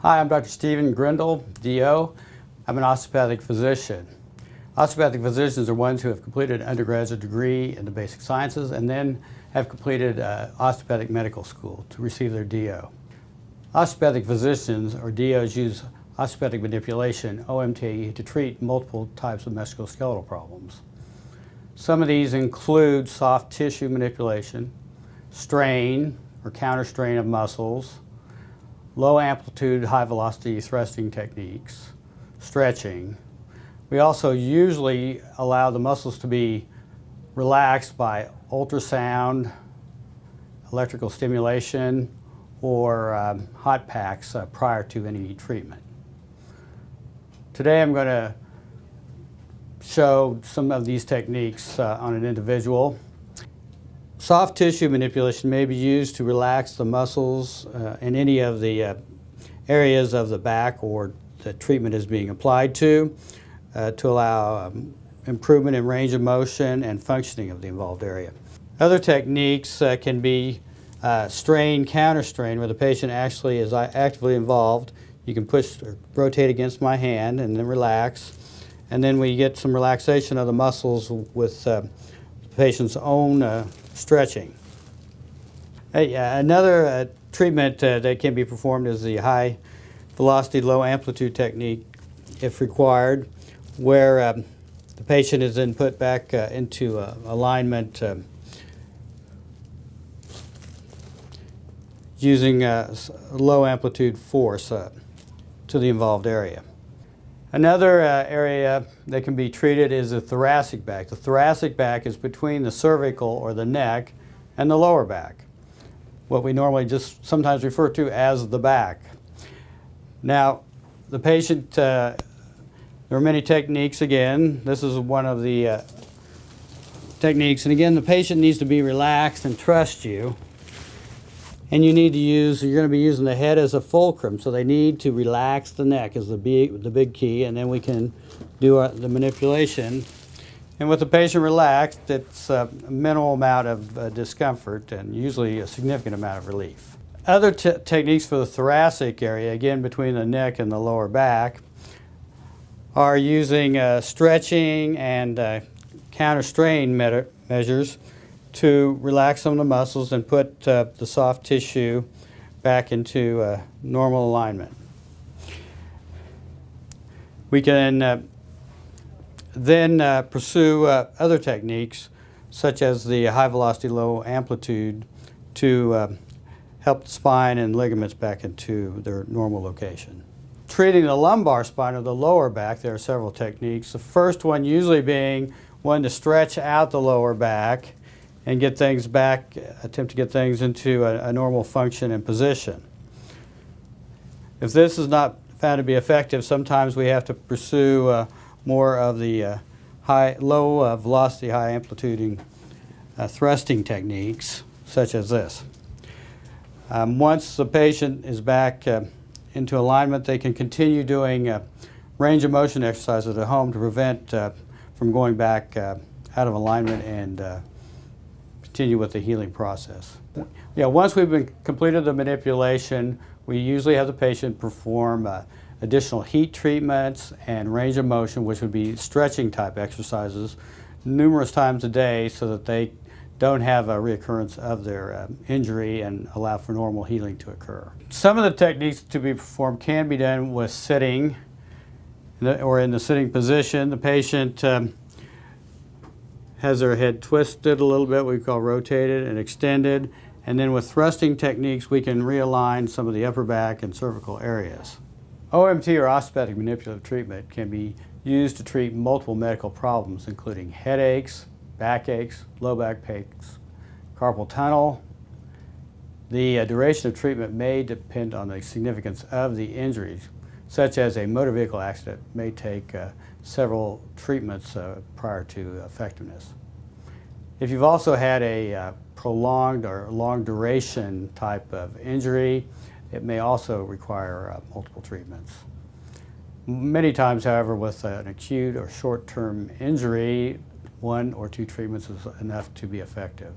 Hi, I'm Dr. Stephen Grindle, DO. I'm an osteopathic physician. Osteopathic physicians are ones who have completed an undergraduate degree in the basic sciences and then have completed osteopathic medical school to receive their DO. Osteopathic physicians, or DOs, use osteopathic manipulation, OMT, to treat multiple types of musculoskeletal problems. Some of these include soft tissue manipulation, strain or counter strain of muscles, low amplitude, high velocity thrusting techniques, stretching. We also usually allow the muscles to be relaxed by ultrasound, electrical stimulation, or hot packs prior to any treatment. Today I'm going to show some of these techniques on an individual. Soft tissue manipulation may be used to relax the muscles in any of the areas of the back or the treatment is being applied to allow improvement in range of motion and functioning of the involved area. Other techniques can be strain, counter strain, where the patient actually is actively involved. You can push or rotate against my hand and then relax. And then we get some relaxation of the muscles with the patient's own stretching. Another treatment that can be performed is the high velocity, low amplitude technique, if required, where the patient is then put back into alignment using low amplitude force to the involved area. Another area that can be treated is the thoracic back. The thoracic back is between the cervical or the neck and the lower back, what we normally just sometimes refer to as the back. Now, the patient, there are many techniques again. This is one of the techniques. And again, the patient needs to be relaxed and trust you. And you need to use, you're going to be using the head as a fulcrum, so they need to relax the neck is the big key, and then we can do the manipulation. And with the patient relaxed, it's a minimal amount of discomfort and usually a significant amount of relief. Other techniques for the thoracic area, again between the neck and the lower back, are using stretching and counter strain measures to relax some of the muscles and put the soft tissue back into normal alignment. We can then pursue other techniques such as the high velocity, low amplitude to help the spine and ligaments back into their normal location. Treating the lumbar spine or the lower back, there are several techniques. The first one usually being one to stretch out the lower back and get things back, attempt to get things into a normal function and position. If this is not found to be effective, sometimes we have to pursue more of the low velocity, high amplitude thrusting techniques, such as this. Once the patient is back into alignment, they can continue doing range of motion exercises at home to prevent from going back out of alignment and continue with the healing process. Once we've completed the manipulation, we usually have the patient perform additional heat treatments and range of motion, which would be stretching type exercises, numerous times a day so that they don't have a reoccurrence of their injury and allow for normal healing to occur. Some of the techniques to be performed can be done with sitting or in the sitting position. The patient has their head twisted a little bit, we call rotated and extended, and then with thrusting techniques we can realign some of the upper back and cervical areas. OMT or osteopathic manipulative treatment can be used to treat multiple medical problems including headaches, backaches, low back aches, carpal tunnel. The duration of treatment may depend on the significance of the injuries, such as a motor vehicle accident may take several treatments prior to effectiveness. If you've also had a prolonged or long duration type of injury, it may also require multiple treatments. Many times, however, with an acute or short-term injury, 1 or 2 treatments is enough to be effective.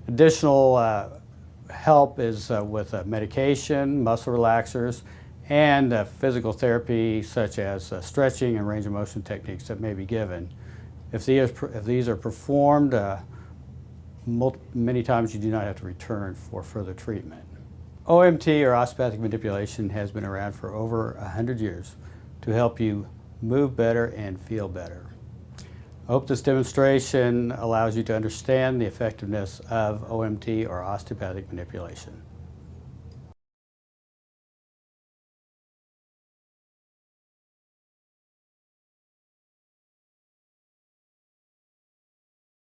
Additional help is with medication, muscle relaxers, and physical therapy such as stretching and range of motion techniques that may be given. If these are performed, many times you do not have to return for further treatment. OMT, or osteopathic manipulation, has been around for over 100 years to help you move better and feel better. I hope this demonstration allows you to understand the effectiveness of OMT, or osteopathic manipulation.